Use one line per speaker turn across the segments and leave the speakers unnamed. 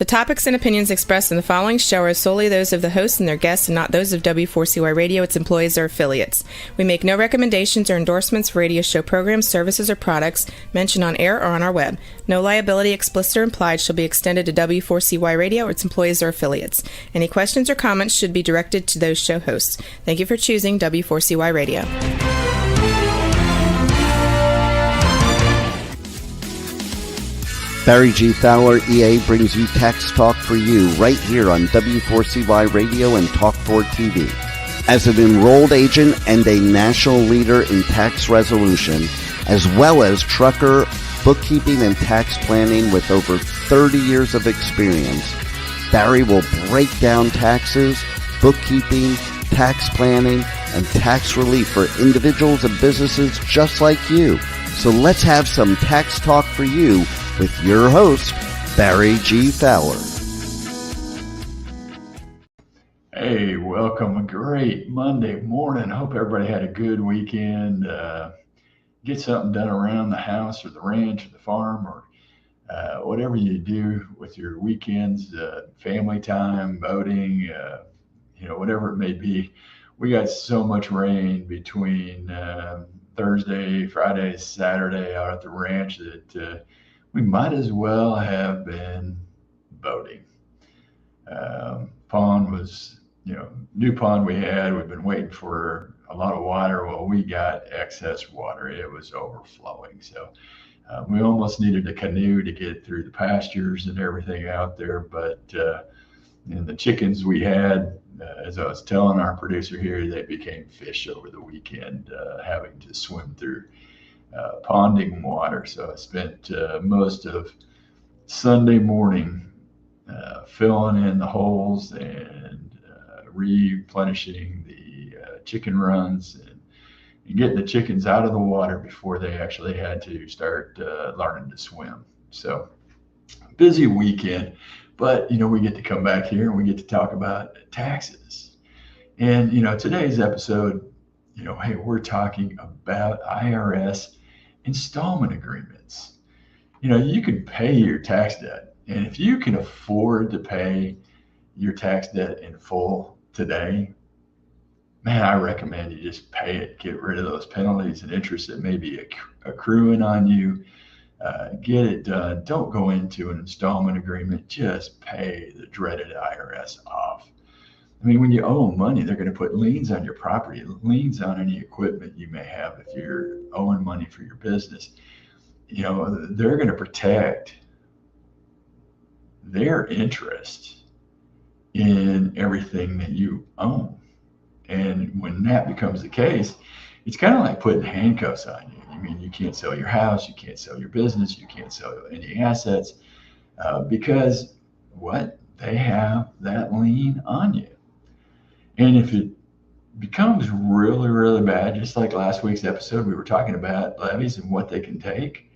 topics and opinions expressed in the following show are solely those of the host and their guests and not those of W4CY Radio, its employees, or affiliates. We make no recommendations or endorsements for radio show programs, services, or products mentioned on air or on our web. No liability, explicit or implied, shall be extended to W4CY Radio or its employees or affiliates. Any questions or comments should be directed to those show hosts. Thank you for choosing W4CY Radio.
Barry G. Fowler, EA, brings you Tax Talk for You right here on W4CY Radio and Talk4 TV. As an enrolled agent and a national leader in tax resolution, as well as trucker, bookkeeping, and tax planning with over 30 years of experience, Barry will break down taxes, bookkeeping, tax planning, and tax relief for individuals and businesses just like you. So let's have some Tax Talk for You with your host, Barry G. Fowler.
Hey, welcome. A great Monday morning. Hope everybody had a good weekend. Get something done around the house or the ranch or the farm or whatever you do with your weekends, family time, boating, whatever it may be. We got so much rain between Thursday, Friday, Saturday out at the ranch that we might as well have been boating. Pond was, new pond we had. We've been waiting for a lot of water. Well, we got excess water. It was overflowing. So we almost needed a canoe to get through the pastures and everything out there. But and the chickens we had, as I was telling our producer here, they became fish over the weekend, having to swim through ponding water. So I spent most of Sunday morning filling in the holes and replenishing the chicken runs and getting the chickens out of the water before they actually had to start learning to swim. So busy weekend, but we get to come back here and we get to talk about taxes. And today's episode, hey, we're talking about IRS installment agreements. You can pay your tax debt, and if you can afford to pay your tax debt in full today, man, I recommend you just pay it. Get rid of those penalties and interest that may be accruing on you. Get it done. Don't go into an installment agreement. Just pay the dreaded IRS off. I mean, when you owe money, they're going to put liens on your property, liens on any equipment you may have if you're owing money for your business. They're going to protect their interest in everything that you own. And when that becomes the case, it's kind of like putting handcuffs on you. I mean, you can't sell your house, you can't sell your business, you can't sell any assets because they have that lien on you. And if it becomes really, really bad, just like last week's episode, we were talking about levies and what they can take.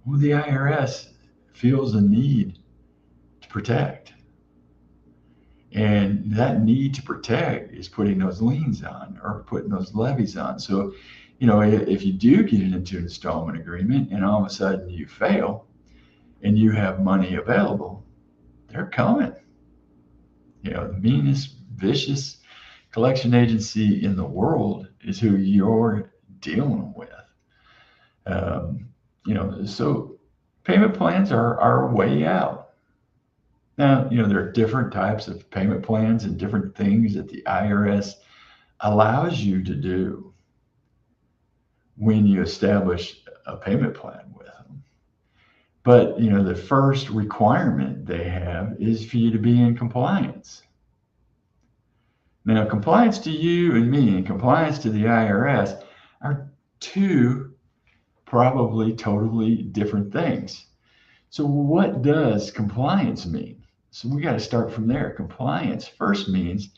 Well, the IRS feels a need to protect. And that need to protect is putting those liens on or putting those levies on. So, if you do get into an installment agreement and all of a sudden you fail and you have money available, they're coming. The meanest, vicious collection agency in the world is who you're dealing with. So payment plans are a way out. Now, there are different types of payment plans and different things that the IRS allows you to do when you establish a payment plan with them. But, the first requirement they have is for you to be in compliance. Now, compliance to you and me and compliance to the IRS are two probably totally different things. So what does compliance mean? So we got to start from there. Compliance first means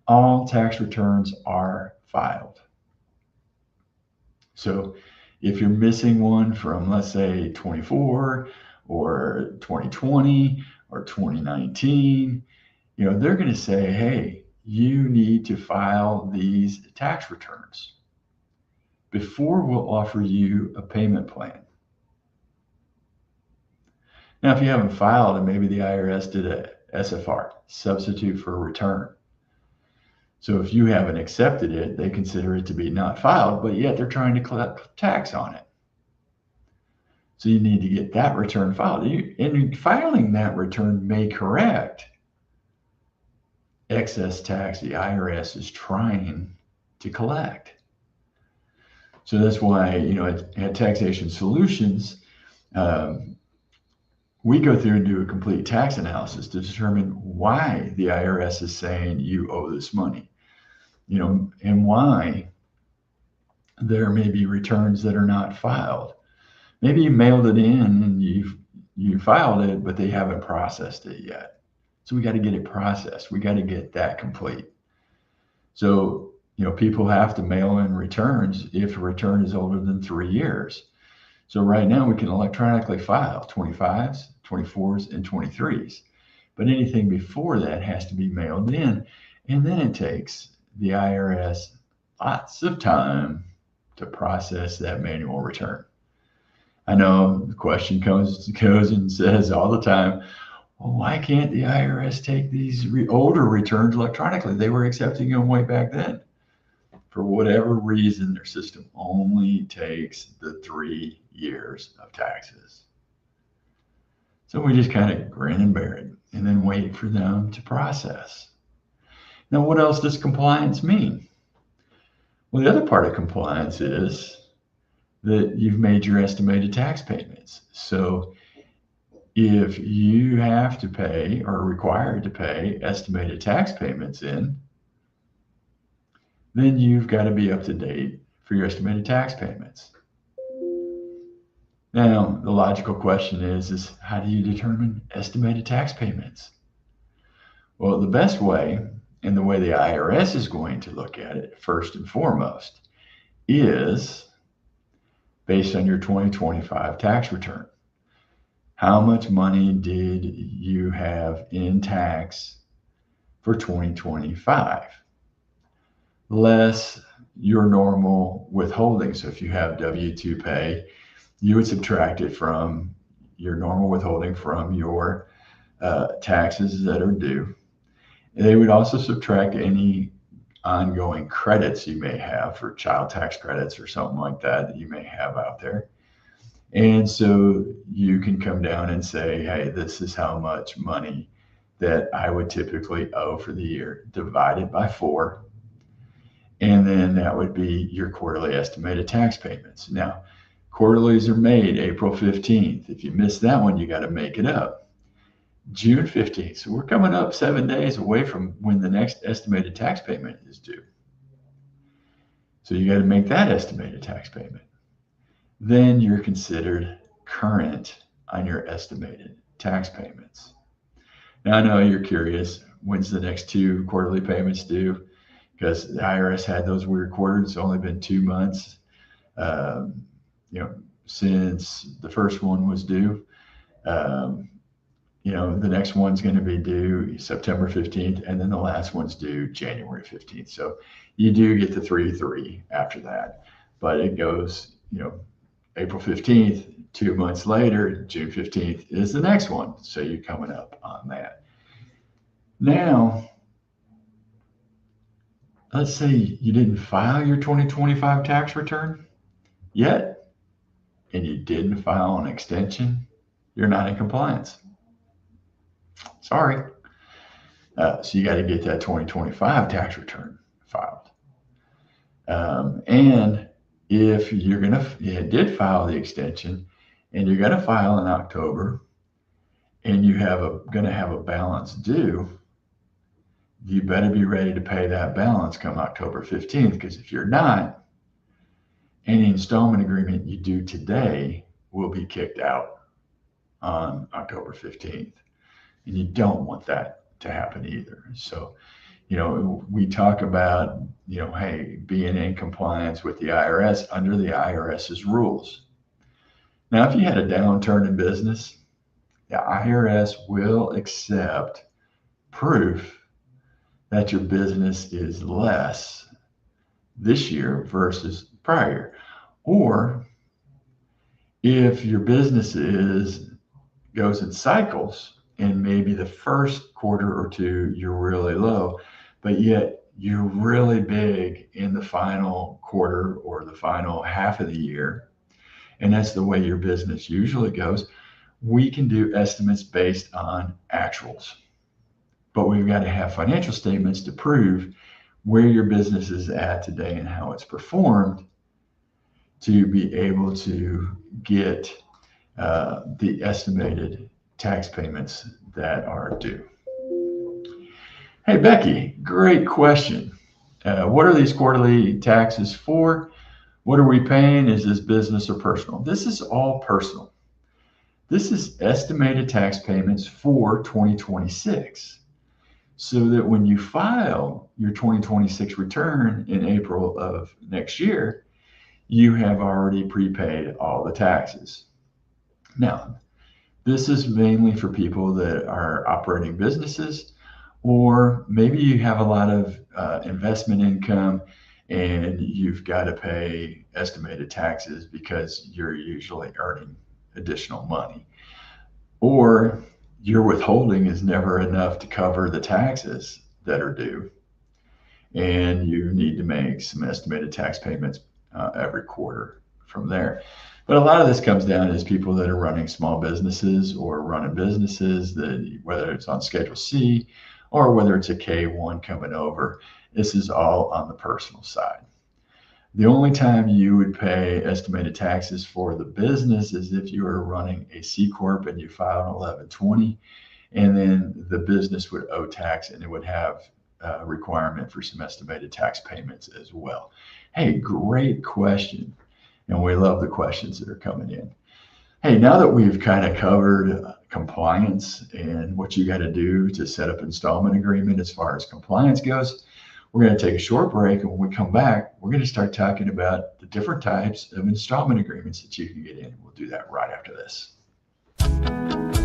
all tax returns are filed. So if you're missing one from, let's say, 24 or 2020 or 2019, they're going to say, hey, you need to file these tax returns before we'll offer you a payment plan. Now, if you haven't filed and maybe the IRS did a SFR, substitute for return. So if you haven't accepted it, they consider it to be not filed, but yet they're trying to collect tax on it. So you need to get that return filed. And filing that return may correct excess tax the IRS is trying to collect. So that's why, at Taxation Solutions, we go through and do a complete tax analysis to determine why the IRS is saying you owe this money, and why there may be returns that are not filed. Maybe you mailed it in and you filed it, but they haven't processed it yet. So we got to get it processed. We got to get that complete. So, people have to mail in returns if a return is older than 3 years. So right now we can electronically file 25s, 24s, and 23s. But anything before that has to be mailed in. And then it takes the IRS lots of time to process that manual return. I know the question goes and says all the time, well, why can't the IRS take these older returns electronically? They were accepting them way back then. For whatever reason, their system only takes the 3 years of taxes. So we just kind of grin and bear it and then wait for them to process. Now, what else does compliance mean? Well, the other part of compliance is that you've made your estimated tax payments. So if you have to pay or are required to pay estimated tax payments in, then you've got to be up to date for your estimated tax payments. Now, the logical question is how do you determine estimated tax payments? Well, the best way, and the way the IRS is going to look at it first and foremost, is based on your 2025 tax return. How much money did you have in tax for 2025? Less your normal withholding. So if you have W-2 pay, you would subtract it from your normal withholding from your taxes that are due. They would also subtract any ongoing credits you may have for child tax credits or something like that you may have out there. And so you can come down and say, hey, this is how much money that I would typically owe for the year, divided by 4. And then that would be your quarterly estimated tax payments. Now, quarterlies are made April 15th. If you miss that one, you got to make it up. June 15th. So we're coming up 7 days away from when the next estimated tax payment is due. So you got to make that estimated tax payment. Then you're considered current on your estimated tax payments. Now, I know you're curious, when's the next 2 quarterly payments due? Because the IRS had those weird quarters. It's only been 2 months, since the first one was due. The next one's going to be due September 15th, and then the last one's due January 15th. So you do get the 3 after that, but it goes, April 15th, 2 months later, June 15th is the next one. So you're coming up on that. Now, let's say you didn't file your 2025 tax return yet, and you didn't file an extension, you're not in compliance. Sorry. So you got to get that 2025 tax return filed. And if you did file the extension and you're going to file in October and you going to have a balance due, you better be ready to pay that balance come October 15th, because if you're not, any installment agreement you do today will be kicked out on October 15th. And you don't want that to happen either. So, we talk about, hey, being in compliance with the IRS under the IRS's rules. Now, if you had a downturn in business, the IRS will accept proof that your business is less this year versus prior. Or if your business is goes in cycles, and maybe the first quarter or two you're really low, but yet you're really big in the final quarter or the final half of the year, and that's the way your business usually goes. We can do estimates based on actuals, but we've got to have financial statements to prove where your business is at today and how it's performed to be able to get the estimated tax payments that are due. Hey, Becky, great question. What are these quarterly taxes for? What are we paying? Is this business or personal? This is all personal. This is estimated tax payments for 2026. So that when you file your 2026 return in April of next year, you have already prepaid all the taxes. Now, this is mainly for people that are operating businesses, or maybe you have a lot of investment income and you've got to pay estimated taxes because you're usually earning additional money. Or your withholding is never enough to cover the taxes that are due, and you need to make some estimated tax payments every quarter from there. But a lot of this comes down as people that are running small businesses or running businesses that, whether it's on Schedule C or whether it's a K1 coming over, this is all on the personal side. The only time you would pay estimated taxes for the business is if you were running a C Corp and you filed an 1120, and then the business would owe tax and it would have a requirement for some estimated tax payments as well. Hey, great question. And we love the questions that are coming in. Hey, now that we've kind of covered compliance and what you got to do to set up installment agreement as far as compliance goes, we're going to take a short break, and when we come back, we're going to start talking about the different types of installment agreements that you can get in. We'll do that right after this.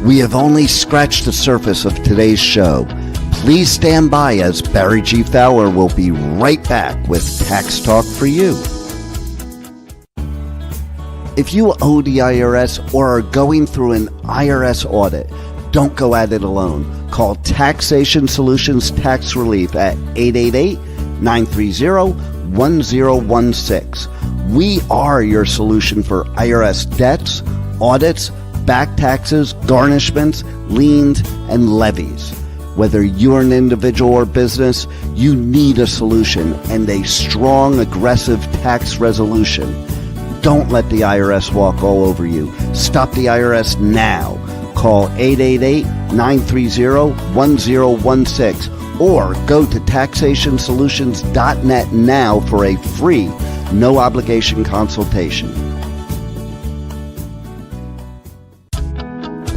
We have only scratched the surface of today's show. Please stand by as Barry G. Fowler will be right back with Tax Talk for You. If you owe the IRS or are going through an IRS audit, don't go at it alone. Call Taxation Solutions Tax Relief at 888-930-1016. We are your solution for IRS debts, audits, back taxes, garnishments, liens, and levies. Whether you're an individual or business, you need a solution and a strong, aggressive tax resolution. Don't let the IRS walk all over you. Stop the IRS now. Call 888-930-1016 or go to taxationsolutions.net now for a free, no obligation consultation.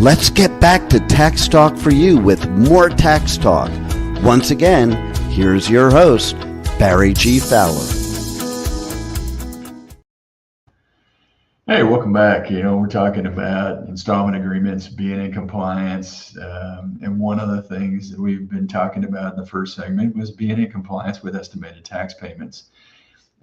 Let's get back to Tax Talk for You with more Tax Talk. Once again, here's your host, Barry G. Fowler.
Hey, welcome back. We're talking about installment agreements, being in compliance. And one of the things that we've been talking about in the first segment was being in compliance with estimated tax payments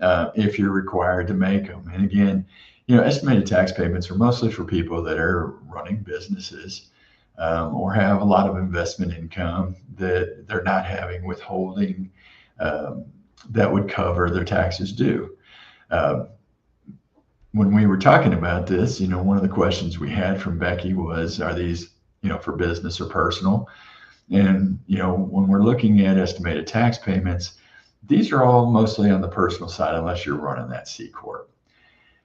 if you're required to make them. And again, estimated tax payments are mostly for people that are running businesses or have a lot of investment income that they're not having withholding that would cover their taxes due. When we were talking about this, one of the questions we had from Becky was, are these, for business or personal? And, when we're looking at estimated tax payments, these are all mostly on the personal side, unless you're running that C Corp.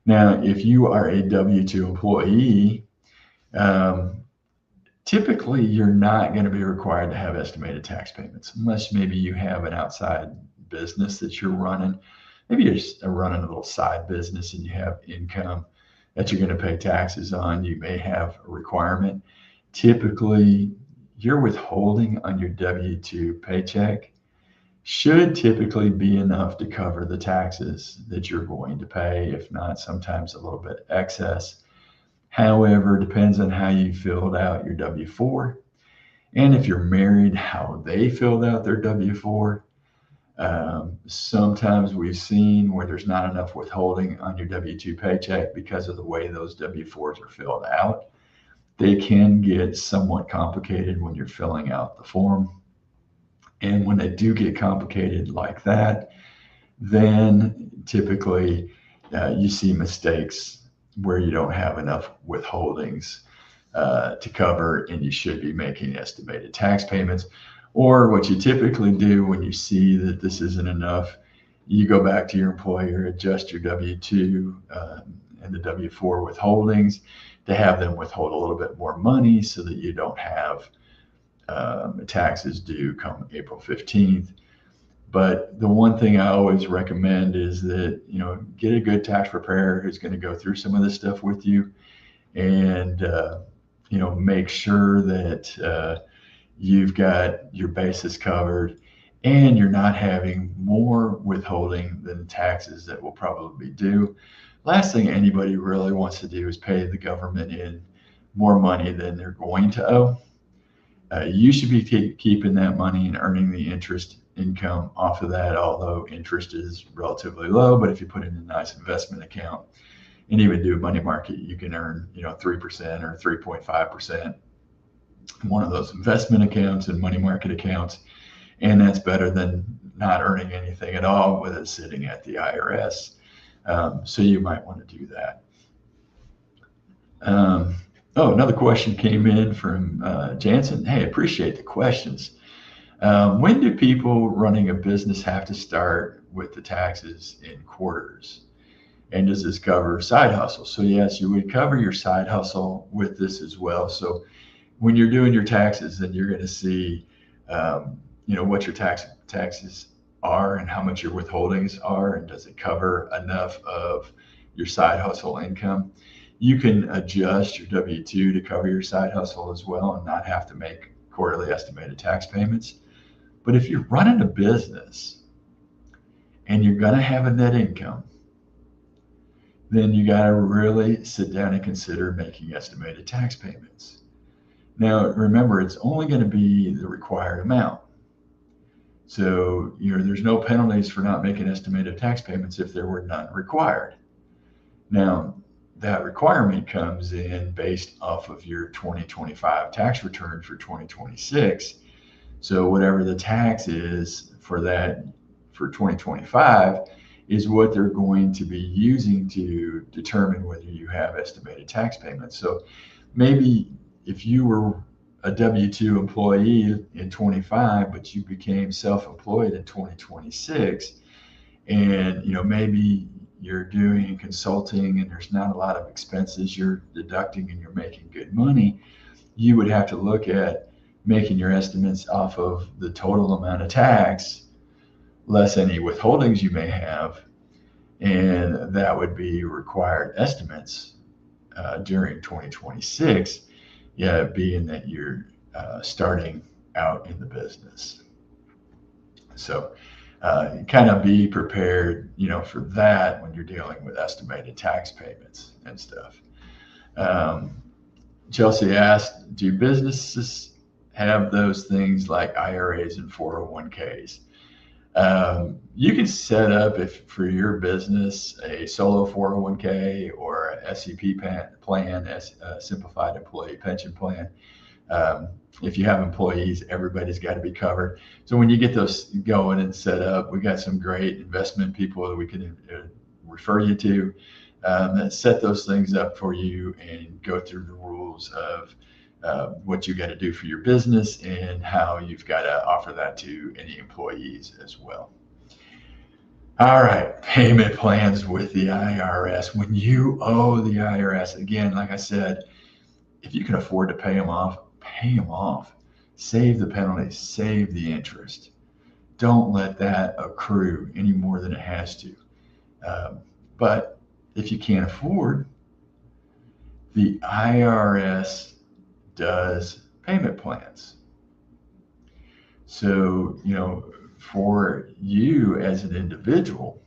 Now, if you are a W-2 employee, typically you're not going to be required to have estimated tax payments, unless maybe you have an outside business that you're running. Maybe you're just running a little side business and you have income that you're going to pay taxes on. You may have a requirement. Typically, your withholding on your W-2 paycheck should typically be enough to cover the taxes that you're going to pay, if not sometimes a little bit excess. However, depends on how you filled out your W-4. And if you're married, how they filled out their W-4. Sometimes we've seen where there's not enough withholding on your W-2 paycheck because of the way those W-4s are filled out. They can get somewhat complicated when you're filling out the form. And when they do get complicated like that, then typically you see mistakes where you don't have enough withholdings to cover, and you should be making estimated tax payments. Or what you typically do when you see that this isn't enough, you go back to your employer, adjust your W-2 and the W-4 withholdings to have them withhold a little bit more money so that you don't have taxes due come April 15th. But the one thing I always recommend is that, get a good tax preparer who's going to go through some of this stuff with you, and, make sure that you've got your bases covered and you're not having more withholding than taxes that will probably be due. Last thing anybody really wants to do is pay the government in more money than they're going to owe. You should be keeping that money and earning the interest income off of that, although interest is relatively low. But if you put in a nice investment account and even do a money market, you can earn 3% or 3.5% one of those investment accounts and money market accounts, and that's better than not earning anything at all with it sitting at the IRS. So you might want to do that. Another question came in from Jansen. Hey, appreciate the questions. When do people running a business have to start with the taxes in quarters? And does this cover side hustle? So yes, you would cover your side hustle with this as well. So when you're doing your taxes, then you're going to see, what your taxes are and how much your withholdings are, and does it cover enough of your side hustle income. You can adjust your W-2 to cover your side hustle as well and not have to make quarterly estimated tax payments. But if you're running a business and you're going to have a net income, then you got to really sit down and consider making estimated tax payments. Now, remember, it's only going to be the required amount. So, there's no penalties for not making estimated tax payments if there were none required. Now, that requirement comes in based off of your 2025 tax return for 2026. So whatever the tax is for that for 2025 is what they're going to be using to determine whether you have estimated tax payments. So maybe if you were a W-2 employee in 25, but you became self-employed in 2026, and maybe you're doing consulting and there's not a lot of expenses you're deducting and you're making good money, you would have to look at making your estimates off of the total amount of tax less any withholdings you may have, and that would be required estimates during 2026, being that you're starting out in the business. So kind of be prepared, for that when you're dealing with estimated tax payments and stuff. Chelsea asked, do businesses have those things like IRAs and 401ks? You can set up, if for your business, a solo 401k or a SEP plan, a simplified employee pension plan. If you have employees, everybody's got to be covered. So when you get those going and set up, we got some great investment people that we can refer you to that set those things up for you and go through the rules of what you got to do for your business and how you've got to offer that to any employees as well. All right, payment plans with the IRS. When you owe the IRS, again, like I said, if you can afford to pay them off, pay them off. Save the penalties, save the interest. Don't let that accrue any more than it has to. But if you can't afford, the IRS does payment plans. So, for you as an individual,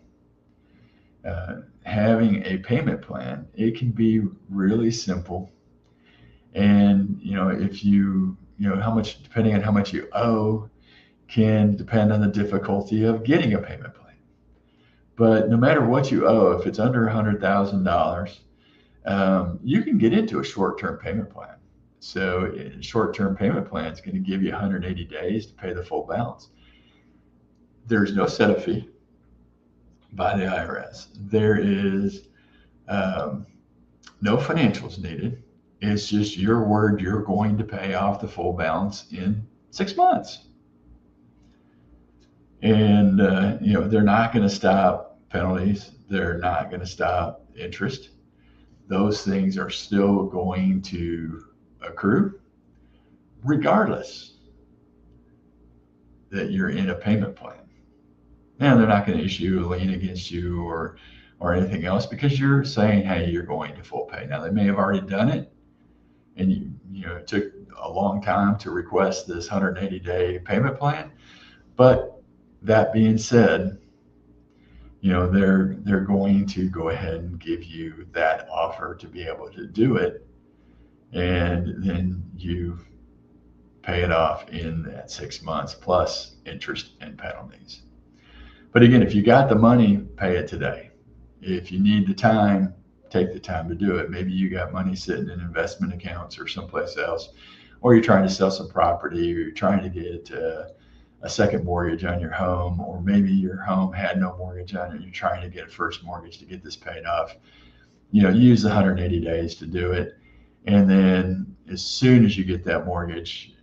having a payment plan, it can be really simple. And, if how much, depending on how much you owe, can depend on the difficulty of getting a payment plan. But no matter what you owe, if it's under $100,000, you can get into a short-term payment plan. So a short-term payment plan is going to give you 180 days to pay the full balance. There's no setup fee by the IRS. There is no financials needed. It's just your word you're going to pay off the full balance in 6 months. And, they're not going to stop penalties. They're not going to stop interest. Those things are still going to accrue regardless that you're in a payment plan. Now, they're not going to issue a lien against you or anything else because you're saying, hey, you're going to full pay. Now, they may have already done it, and it took a long time to request this 180-day payment plan. But that being said, they're going to go ahead and give you that offer to be able to do it, and then you pay it off in that 6 months plus interest and penalties. But again, if you got the money, pay it today. If you need the time, take the time to do it. Maybe you got money sitting in investment accounts or someplace else, or you're trying to sell some property, or you're trying to get a second mortgage on your home, or maybe your home had no mortgage on it. You're trying to get a first mortgage to get this paid off. Use the 180 days to do it. And then as soon as you get that mortgage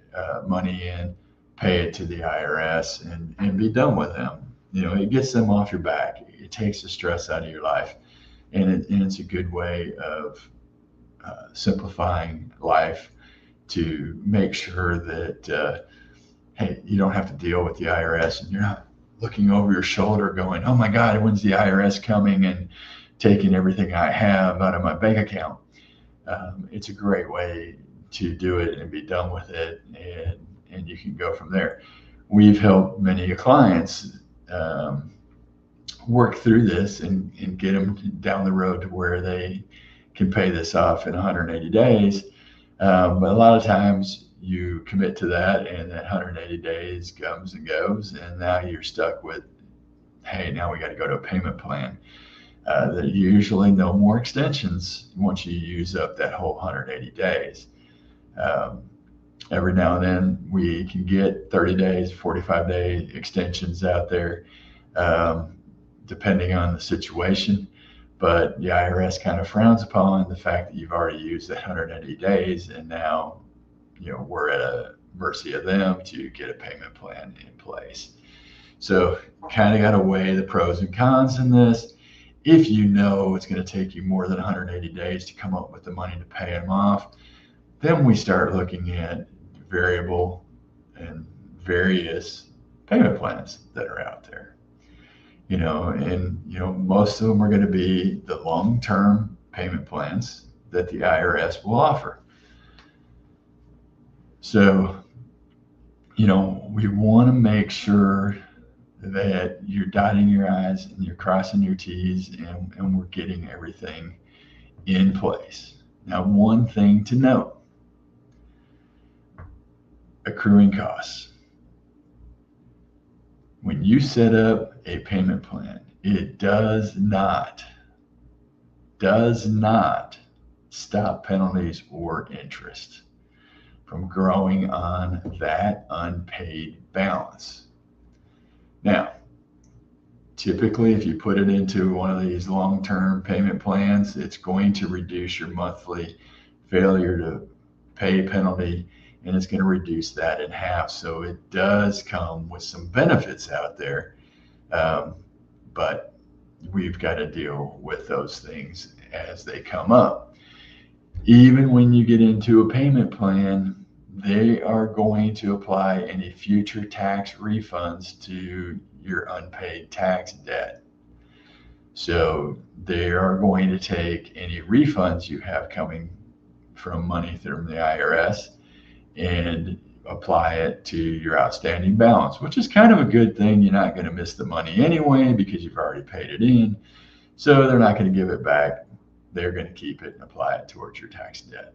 money in, pay it to the IRS and be done with them. It gets them off your back. It takes the stress out of your life. And it's a good way of simplifying life to make sure that, hey, you don't have to deal with the IRS and you're not looking over your shoulder going, oh my God, when's the IRS coming and taking everything I have out of my bank account? It's a great way to do it and be done with it, and you can go from there. We've helped many clients work through this and get them down the road to where they can pay this off in 180 days. But a lot of times you commit to that and that 180 days comes and goes, and now you're stuck with, hey, now we got to go to a payment plan. That usually no more extensions once you use up that whole 180 days. Every now and then we can get 30 days, 45-day extensions out there, depending on the situation. But the IRS kind of frowns upon the fact that you've already used that 180 days, and now we're at a mercy of them to get a payment plan in place. So kind of got to weigh the pros and cons in this. If you know it's going to take you more than 180 days to come up with the money to pay them off, then we start looking at variable and various payment plans that are out there. Most of them are going to be the long-term payment plans that the IRS will offer. So, we want to make sure that you're dotting your I's and you're crossing your T's, and we're getting everything in place. Now, one thing to note, accruing costs. When you set up a payment plan, it does not stop penalties or interest from growing on that unpaid balance. Now, typically, if you put it into one of these long-term payment plans, it's going to reduce your monthly failure to pay penalty, and it's going to reduce that in half. So it does come with some benefits out there, but we've got to deal with those things as they come up. Even when you get into a payment plan, they are going to apply any future tax refunds to your unpaid tax debt. So they are going to take any refunds you have coming from money from the IRS and apply it to your outstanding balance, which is kind of a good thing. You're not going to miss the money anyway because you've already paid it in. So they're not going to give it back. They're going to keep it and apply it towards your tax debt.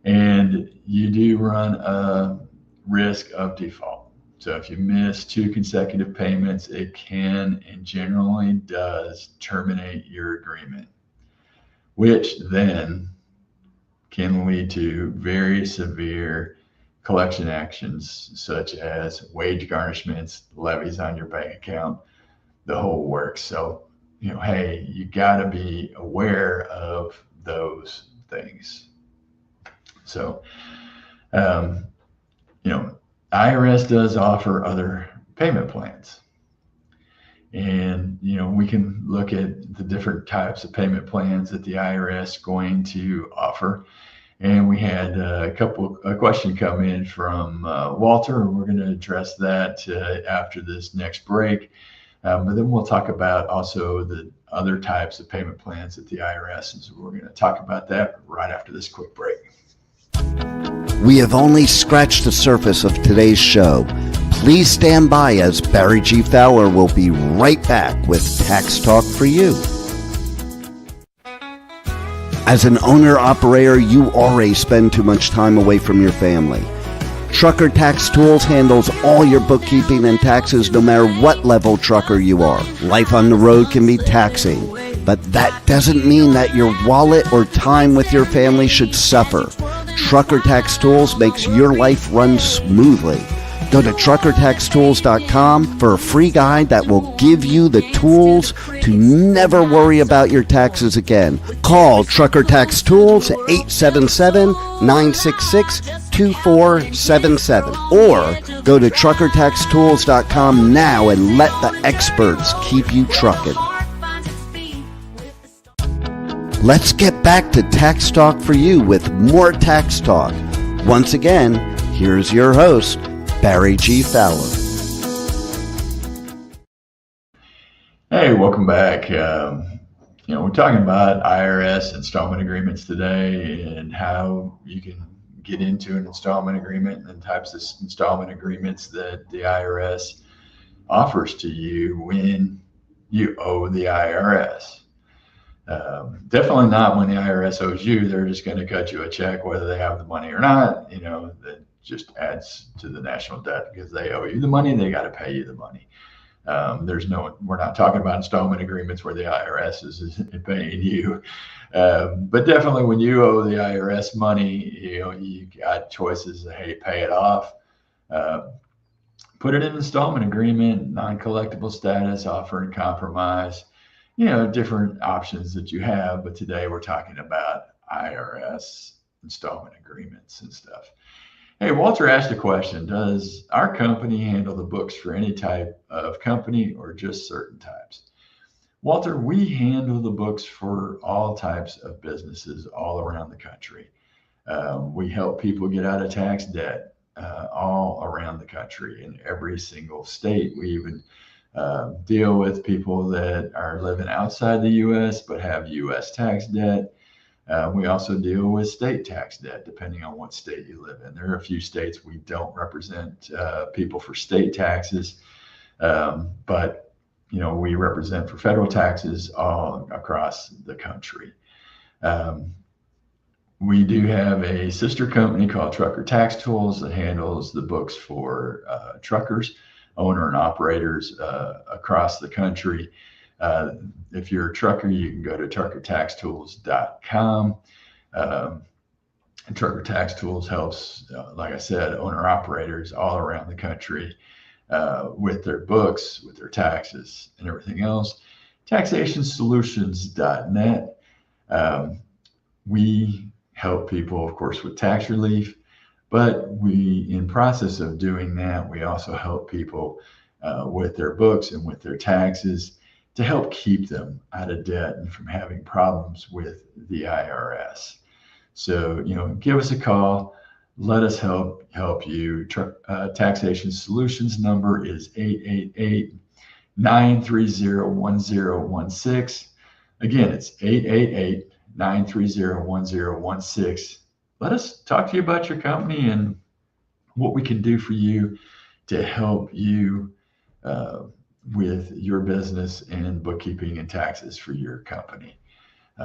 And you do run a risk of default. So if you miss 2 consecutive payments, it can and generally does terminate your agreement, which then can lead to very severe collection actions such as wage garnishments, levies on your bank account, the whole works. So, hey, you got to be aware of those things. So, um, IRS does offer other payment plans. And, we can look at the different types of payment plans that the IRS is going to offer. And we had a question come in from Walter, and we're going to address that after this next break. But then we'll talk about also the other types of payment plans that the IRS is. We're going to talk about that right after this quick break.
We have only scratched the surface of today's show. Please stand by as Barry G. Fowler will be right back with Tax Talk for You. As an owner-operator, you already spend too much time away from your family. Trucker Tax Tools handles all your bookkeeping and taxes no matter what level trucker you are. Life on the road can be taxing, but that doesn't mean that your wallet or time with your family should suffer. Trucker Tax Tools makes your life run smoothly. Go to truckertaxtools.com for a free guide that will give you the tools to never worry about your taxes again. Call Trucker Tax Tools at 877-966-2477 or go to truckertaxtools.com now and let the experts keep you trucking. Let's get back to Tax Talk for You with more Tax Talk. Once again, here's your host, Barry G. Fowler.
Hey, welcome back. We're talking about IRS installment agreements today and how you can get into an installment agreement and types of installment agreements that the IRS offers to you when you owe the IRS. Definitely not when the IRS owes you. They're just going to cut you a check whether they have the money or not. That just adds to the national debt because they owe you the money. They got to pay you the money. We're not talking about installment agreements where the IRS is paying you. But definitely when you owe the IRS money, you got choices. Hey, pay it off. Put it in an installment agreement, non-collectible status, offer and compromise. Different options that you have, but today we're talking about IRS installment agreements and stuff. Hey, Walter asked a question. Does our company handle the books for any type of company or just certain types? Walter, we handle the books for all types of businesses all around the country. We help people get out of tax debt all around the country in every single state. We even deal with people that are living outside the U.S. but have U.S. tax debt. We also deal with state tax debt, depending on what state you live in. There are a few states we don't represent people for state taxes, but we represent for federal taxes all across the country. We do have a sister company called Trucker Tax Tools that handles the books for truckers, owner and operators across the country. If you're a trucker, you can go to truckertaxtools.com. Trucker Tax Tools helps, like I said, owner operators all around the country with their books, with their taxes and everything else. Taxationsolutions.net. We help people, of course, with tax relief, but in process of doing that, we also help people with their books and with their taxes to help keep them out of debt and from having problems with the IRS. So, give us a call. Let us help you. Taxation Solutions number is 888-930-1016. Again, it's 888-930-1016. Let us talk to you about your company and what we can do for you to help you with your business and bookkeeping and taxes for your company.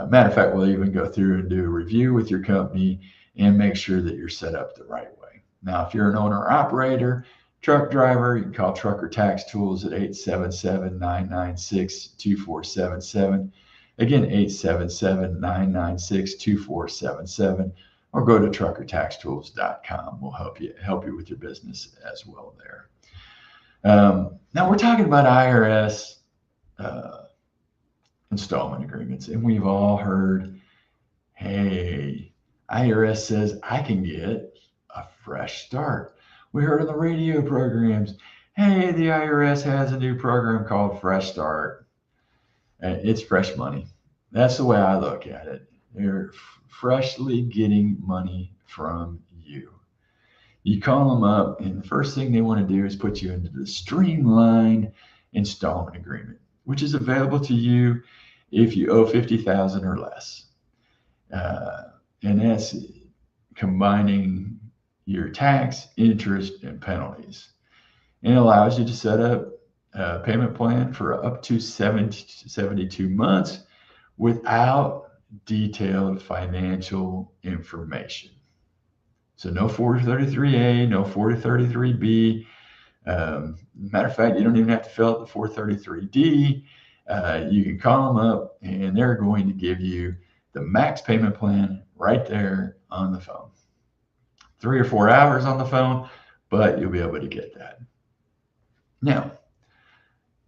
Matter of fact, we'll even go through and do a review with your company and make sure that you're set up the right way. Now, if you're an owner or operator, truck driver, you can call Trucker Tax Tools at 877-996-2477. Again, 877-996-2477. or go to truckertaxtools.com. We'll help you with your business as well there. Now we're talking about IRS installment agreements, and we've all heard, hey, IRS says I can get a fresh start. We heard on the radio programs, hey, the IRS has a new program called Fresh Start. It's fresh money. That's the way I look at it. They're freshly getting money from you. You call them up, and the first thing they want to do is put you into the streamlined installment agreement, which is available to you if you owe $50,000 or less. And that's combining your tax, interest, and penalties. And it allows you to set up a payment plan for up to 72 months without detailed financial information. So no 433A, no 433B. Matter of fact, you don't even have to fill out the 433D. You can call them up, and they're going to give you the max payment plan right there on the phone. 3 or 4 hours on the phone, but you'll be able to get that. Now,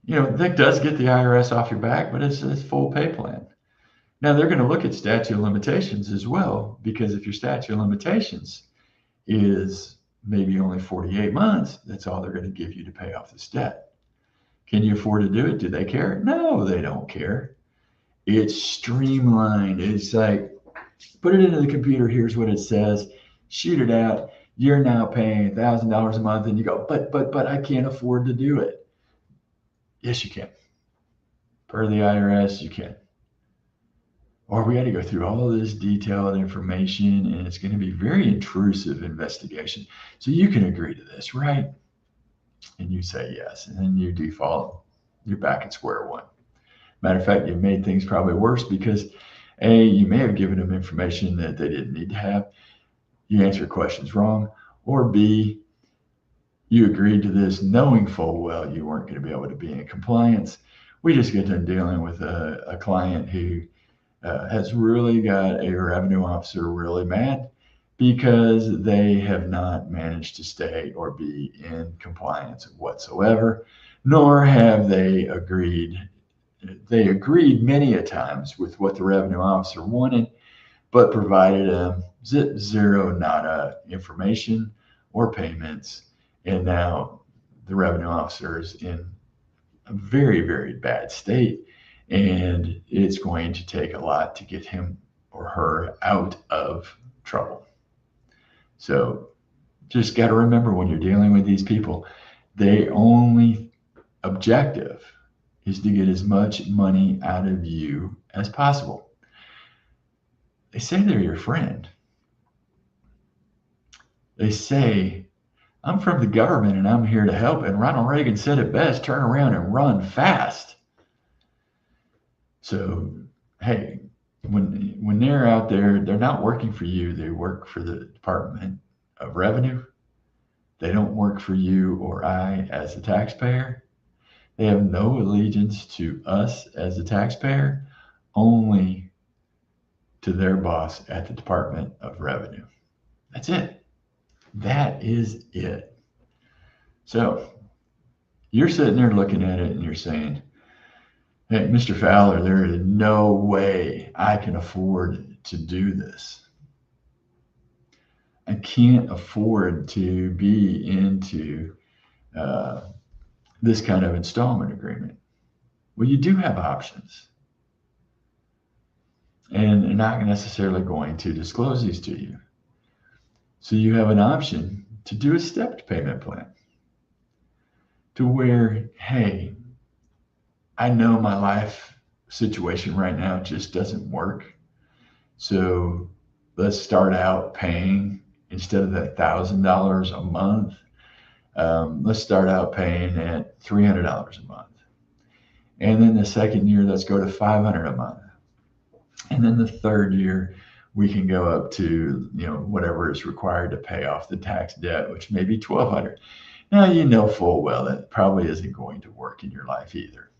that does get the IRS off your back, but it's a full pay plan. Now, they're going to look at statute of limitations as well, because if your statute of limitations is maybe only 48 months, that's all they're going to give you to pay off this debt. Can you afford to do it? Do they care? No, they don't care. It's streamlined. It's like, put it into the computer. Here's what it says. Shoot it out. You're now paying $1,000 a month, and you go, but I can't afford to do it. Yes, you can. Per the IRS, you can. Or we got to go through all of this detailed information, and it's going to be very intrusive investigation. So you can agree to this, right? And you say yes, and then you default. You're back at square one. Matter of fact, you've made things probably worse because A, you may have given them information that they didn't need to have. You answered questions wrong. Or B, you agreed to this knowing full well you weren't going to be able to be in compliance. We just get done dealing with a client who has really got a revenue officer really mad because they have not managed to stay or be in compliance whatsoever, nor have they agreed. They agreed many a times with what the revenue officer wanted, but provided them zero nada information or payments. And now the revenue officer is in a very, very bad state. And it's going to take a lot to get him or her out of trouble. So just got to remember, when you're dealing with these people, their only objective is to get as much money out of you as possible. They say they're your friend. They say, I'm from the government and I'm here to help. And Ronald Reagan said it best, turn around and run fast. So, hey, when they're out there, they're not working for you. They work for the Department of Revenue. They don't work for you or I as a taxpayer. They have no allegiance to us as a taxpayer, only to their boss at the Department of Revenue. That's it. That is it. So you're sitting there looking at it and you're saying, hey, Mr. Fowler, there is no way I can afford to do this. I can't afford to be into this kind of installment agreement. Well, you do have options. And they're not necessarily going to disclose these to you. So you have an option to do a stepped payment plan to where, hey, I know my life situation right now just doesn't work. So let's start out paying, instead of that $1,000 a month, let's start out paying at $300 a month. And then the second year, let's go to $500 a month. And then the third year, we can go up to, whatever is required to pay off the tax debt, which may be $1,200. Now, you know full well that probably isn't going to work in your life either.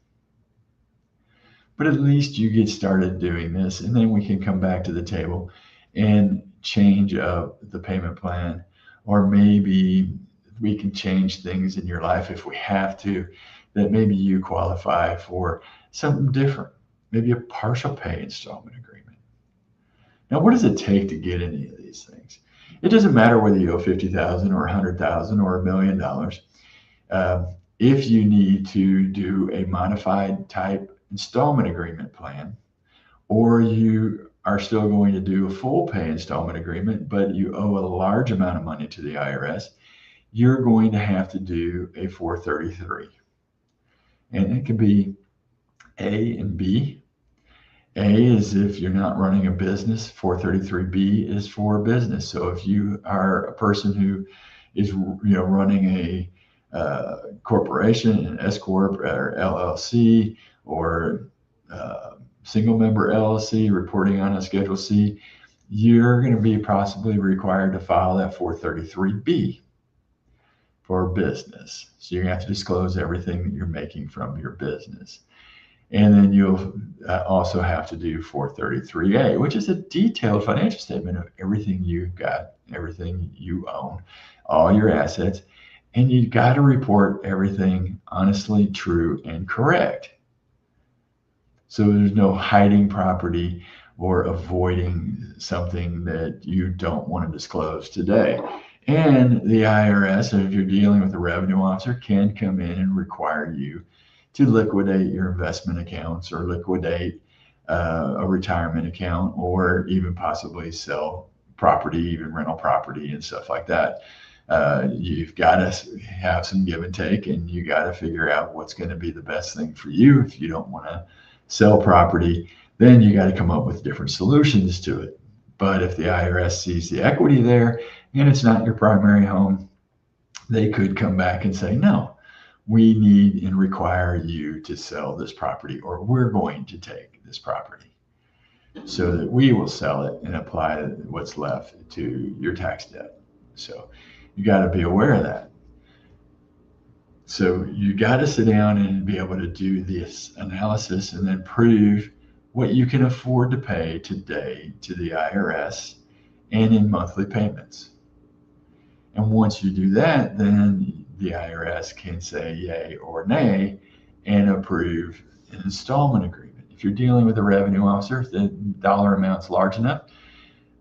But at least you get started doing this, and then we can come back to the table and change of the payment plan, or maybe we can change things in your life if we have to, that maybe you qualify for something different, maybe a partial pay installment agreement. Now, what does it take to get any of these things? It doesn't matter whether you owe $50,000 or $100,000 or $1 million. If you need to do a modified type installment agreement plan, or you are still going to do a full pay installment agreement, but you owe a large amount of money to the IRS, you're going to have to do a 433. And it could be A and B. A is if you're not running a business. 433B is for business. So if you are a person who is running a corporation, an S corp or LLC, or single member LLC reporting on a Schedule C, you're going to be possibly required to file that 433B for business. So you're going to have to disclose everything that you're making from your business. And then you'll also have to do 433A, which is a detailed financial statement of everything you've got, everything you own, all your assets. And you've got to report everything honestly, true, and correct. So there's no hiding property or avoiding something that you don't want to disclose today. And the IRS, if you're dealing with a revenue officer, can come in and require you to liquidate your investment accounts, or liquidate a retirement account, or even possibly sell property, even rental property and stuff like that. You've got to have some give and take, and you got to figure out what's going to be the best thing for you. If you don't want to sell property, then you got to come up with different solutions to it. But if the IRS sees the equity there and it's not your primary home, they could come back and say, no, we need and require you to sell this property, or we're going to take this property so that we will sell it and apply what's left to your tax debt. So you got to be aware of that. So you got to sit down and be able to do this analysis and then prove what you can afford to pay today to the IRS and in monthly payments. And once you do that, then the IRS can say yay or nay and approve an installment agreement. If you're dealing with a revenue officer, if the dollar amount's large enough,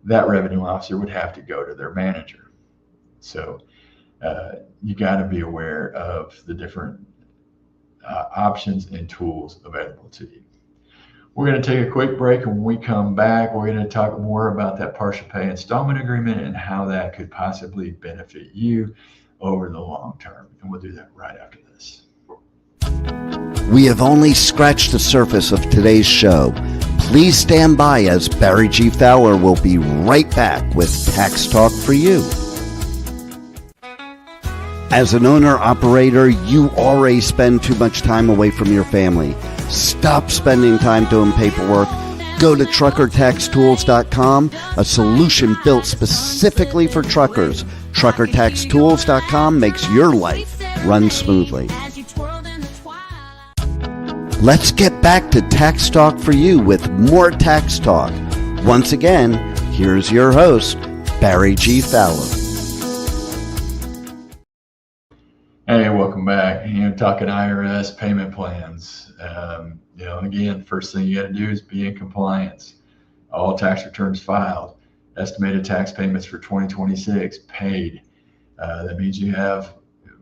that revenue officer would have to go to their manager. So you got to be aware of the different options and tools available to you. We're going to take a quick break, and when we come back, we're going to talk more about that partial pay installment agreement and how that could possibly benefit you over the long term. And we'll do that right after this.
We have only scratched the surface of today's show. Please stand by, as Barry G. Fowler will be right back with Tax Talk for You. As an owner-operator, you already spend too much time away from your family. Stop spending time doing paperwork. Go to truckertaxtools.com, a solution built specifically for truckers. Truckertaxtools.com makes your life run smoothly. Let's get back to Tax Talk for You with more Tax Talk. Once again, here's your host, Barry G. Fowler.
Hey, welcome back. Talking IRS payment plans. Again, first thing you got to do is be in compliance. All tax returns filed. Estimated tax payments for 2026 paid. That means you have,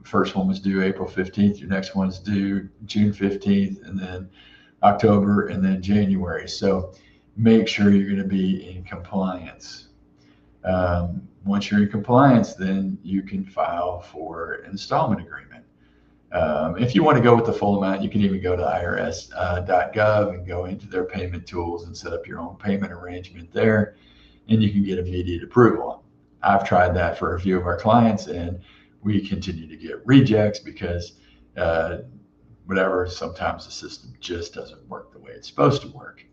first one was due April 15th, your next one's due June 15th, and then October, and then January. So make sure you're going to be in compliance. Once you're in compliance, then you can file for an installment agreement. If you want to go with the full amount, you can even go to irs.gov and go into their payment tools and set up your own payment arrangement there, and you can get immediate approval. I've tried that for a few of our clients, and we continue to get rejects because sometimes the system just doesn't work the way it's supposed to work.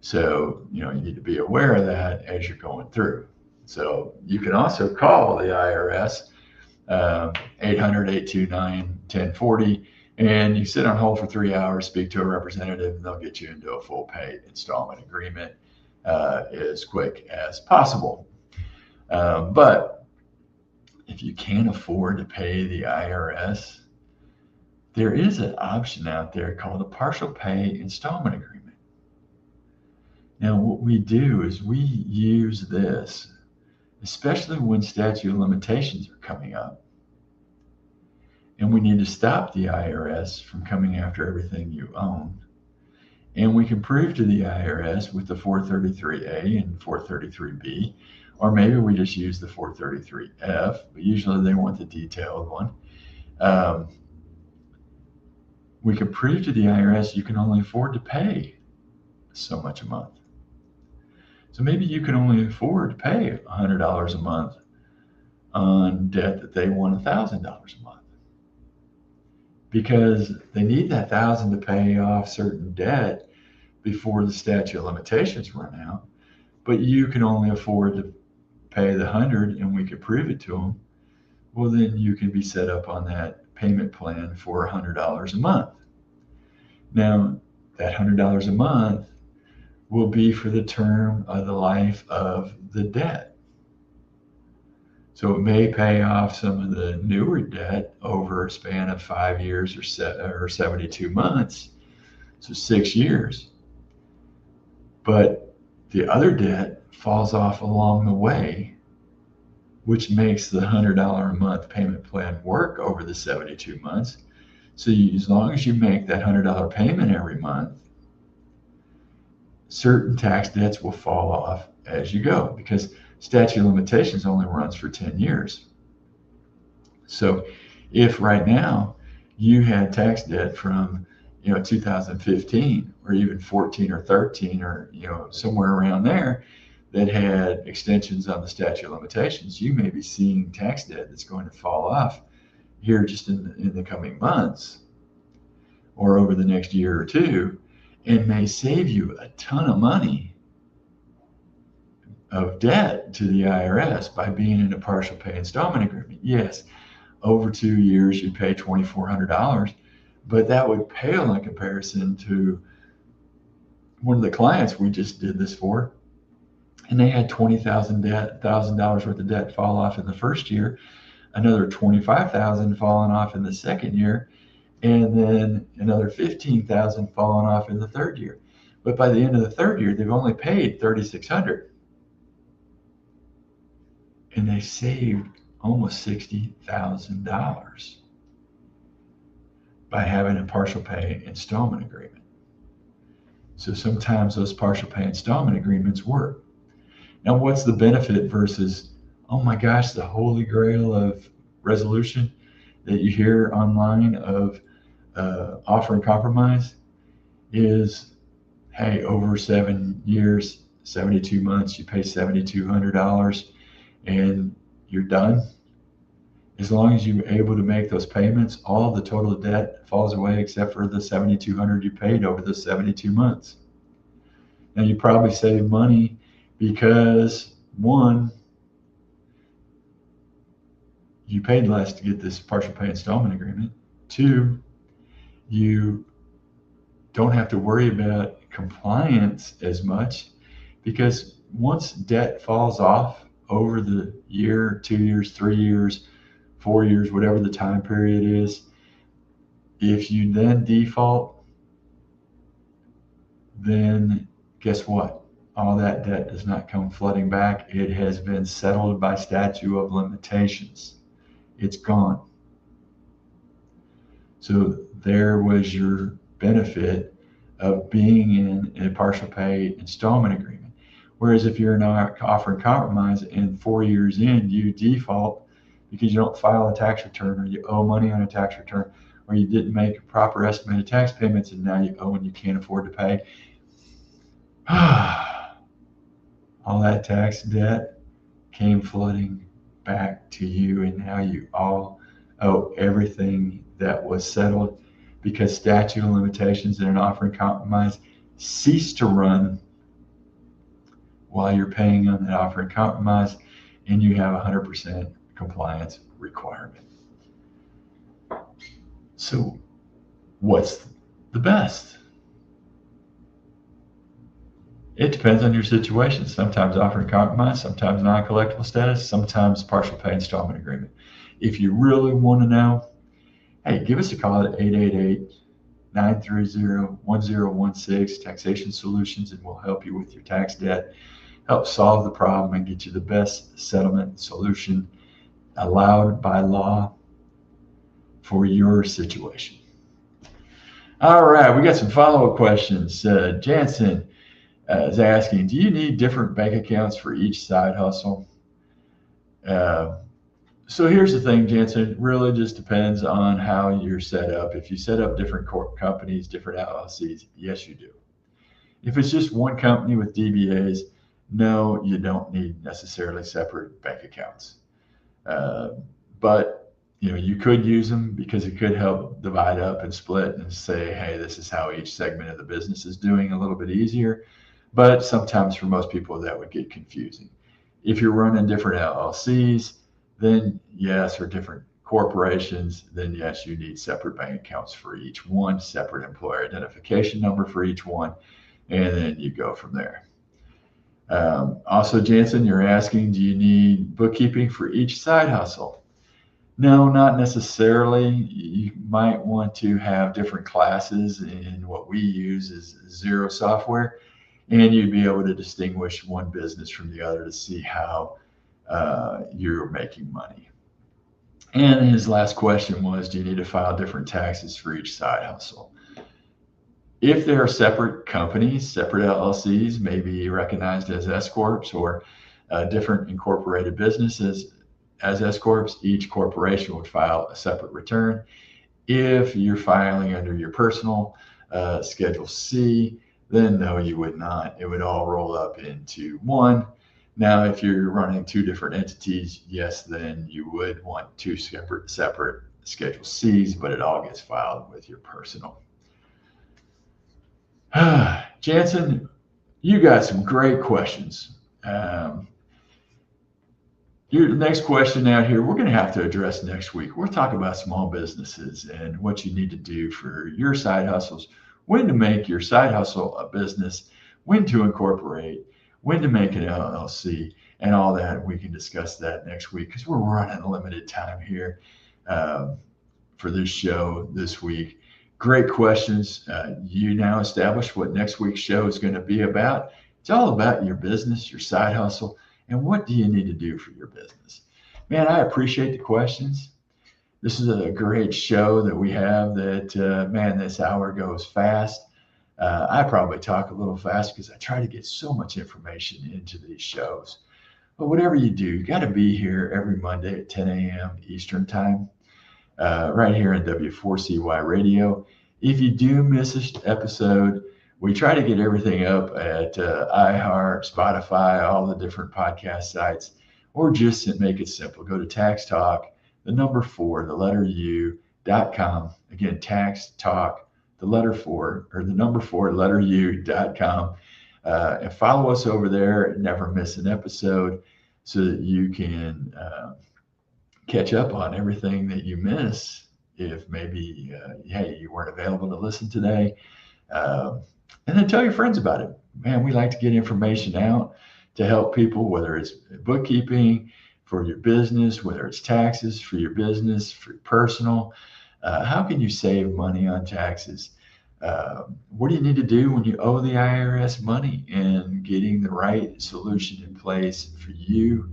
So, you need to be aware of that as you're going through. So you can also call the IRS, 800-829-1040, and you sit on hold for 3 hours, speak to a representative, and they'll get you into a full pay installment agreement as quick as possible. But if you can't afford to pay the IRS, there is an option out there called a partial pay installment agreement. Now, what we do is we use this, especially when statute of limitations are coming up, and we need to stop the IRS from coming after everything you own. And we can prove to the IRS with the 433A and 433B, or maybe we just use the 433F, but usually they want the detailed one. We can prove to the IRS you can only afford to pay so much a month. So maybe you can only afford to pay $100 a month on debt that they want $1,000 a month, because they need that $1,000 to pay off certain debt before the statute of limitations run out. But you can only afford to pay the 100, and we could prove it to them. Well, then you can be set up on that payment plan for $100 a month. Now, that $100 a month will be for the term of the life of the debt. So it may pay off some of the newer debt over a span of 5 years or 72 months, so 6 years. But the other debt falls off along the way, which makes the $100 a month payment plan work over the 72 months. So as long as you make that $100 payment every month, certain tax debts will fall off as you go, because statute of limitations only runs for 10 years. So if right now you had tax debt from 2015 or even 14 or 13 or somewhere around there that had extensions on the statute of limitations, you may be seeing tax debt that's going to fall off here just in the coming months or over the next year or two, and may save you a ton of money of debt to the IRS by being in a partial pay installment agreement. Yes, over 2 years you pay $2,400, but that would pale in comparison to one of the clients we just did this for, and they had $20,000 worth of debt fall off in the first year, another $25,000 falling off in the second year, and then another $15,000 falling off in the third year. But by the end of the third year, they've only paid $3,600, and they saved almost $60,000 by having a partial pay installment agreement. So sometimes those partial pay installment agreements work. Now, what's the benefit versus, oh my gosh, the holy grail of resolution that you hear online of offer and compromise is, hey, over 7 years, 72 months, you pay $7,200 and you're done. As long as you're able to make those payments, all the total debt falls away except for the $7,200 you paid over the 72 months. Now, you probably save money because, one, you paid less to get this partial pay installment agreement. Two, you don't have to worry about compliance as much, because once debt falls off over the year, 2 years, 3 years, 4 years, whatever the time period is, if you then default, then guess what? All that debt does not come flooding back. It has been settled by statute of limitations. It's gone. So there was your benefit of being in a partial pay installment agreement. Whereas if you're in an offer and compromise and 4 years in, you default because you don't file a tax return, or you owe money on a tax return, or you didn't make proper estimated tax payments and now you owe and you can't afford to pay. All that tax debt came flooding back to you, and now you all owe everything that was settled, because statute of limitations in an offer and compromise cease to run while you're paying on that offer and compromise, and you have 100% compliance requirement. So what's the best? It depends on your situation. Sometimes offering compromise, sometimes non-collectible status, sometimes partial pay installment agreement. If you really want to know, hey, give us a call at 888-930-1016, Taxation Solutions, and we'll help you with your tax debt, help solve the problem, and get you the best settlement solution allowed by law for your situation. All right, we got some follow-up questions. Jansen is asking, do you need different bank accounts for each side hustle? So here's the thing, Jansen, it really just depends on how you're set up. If you set up different companies, different LLCs, yes, you do. If it's just one company with DBAs, no, you don't need necessarily separate bank accounts. But you could use them because it could help divide up and split and say, hey, this is how each segment of the business is doing a little bit easier. But sometimes for most people that would get confusing. If you're running different LLCs, then yes, or different corporations, then yes, you need separate bank accounts for each one, separate employer identification number for each one, and then you go from there. Also, Jansen, you're asking, do you need bookkeeping for each side hustle? No, not necessarily. You might want to have different classes, and what we use is Xero software, and you'd be able to distinguish one business from the other to see how you're making money. And his last question was, do you need to file different taxes for each side hustle? If there are separate companies, separate LLCs, maybe recognized as S-corps or different incorporated businesses as S-corps, each corporation would file a separate return. If you're filing under your personal Schedule C, then no, you would not. It would all roll up into one. Now, if you're running two different entities, yes, then you would want two separate Schedule Cs, but it all gets filed with your personal. Jansen, you got some great questions. Your next question out here, we're going to have to address next week. We're talking about small businesses and what you need to do for your side hustles, when to make your side hustle a business, when to incorporate, when to make an LLC, and all that. We can discuss that next week because we're running a limited time here for this show this week. Great questions. You now established what next week's show is going to be about. It's all about your business, your side hustle, and what do you need to do for your business. Man, I appreciate the questions. This is a great show that we have that, man, this hour goes fast. I probably talk a little fast because I try to get so much information into these shows. But whatever you do, you got to be here every Monday at 10 a.m. Eastern time, right here in W4CY Radio. If you do miss an episode, we try to get everything up at iHeart, Spotify, all the different podcast sites, or just make it simple. Go to Tax Talk, the number 4, the letter U.com. Again, Tax Talk, the letter 4, or the number 4, letter U.com. And follow us over there. Never miss an episode so that you can catch up on everything that you miss. If maybe, hey, you weren't available to listen today. And then tell your friends about it. Man, we like to get information out to help people, whether it's bookkeeping for your business, whether it's taxes for your business, for your personal. How can you save money on taxes? What do you need to do when you owe the IRS money, and getting the right solution in place for you,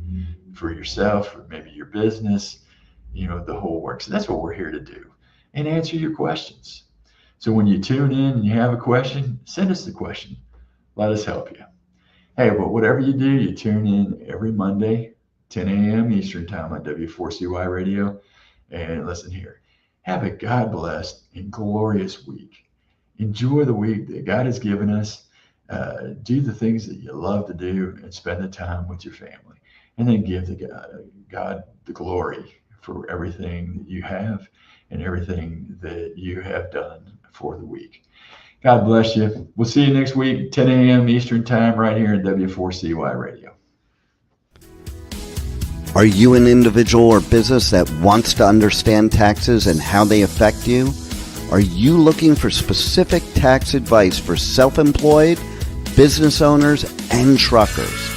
for yourself, for maybe your business, the whole works. So that's what we're here to do, and answer your questions. So when you tune in and you have a question, send us the question. Let us help you. Hey, but whatever you do, you tune in every Monday, 10 a.m. Eastern time on W4CY Radio. And listen here, have a God-blessed and glorious week. Enjoy the week that God has given us. Do the things that you love to do and spend the time with your family. And then give God the glory for everything that you have and everything that you have done for the week. God bless you. We'll see you next week, 10 a.m. Eastern time, right here in W4CY Radio.
Are you an individual or business that wants to understand taxes and how they affect you? Are you looking for specific tax advice for self-employed, business owners and truckers.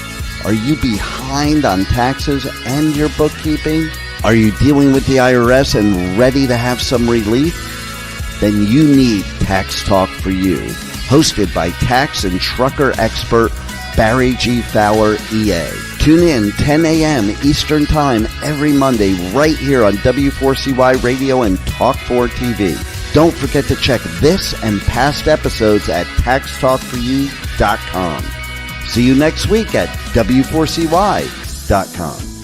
Are you behind on taxes and your bookkeeping? Are you dealing with the IRS and ready to have some relief? Then you need Tax Talk for You, hosted by tax and trucker expert Barry G. Fowler, EA. Tune in 10 a.m. Eastern Time every Monday right here on W4CY Radio and Talk4 TV. Don't forget to check this and past episodes at taxtalkforyou.com. See you next week at W4CY.com.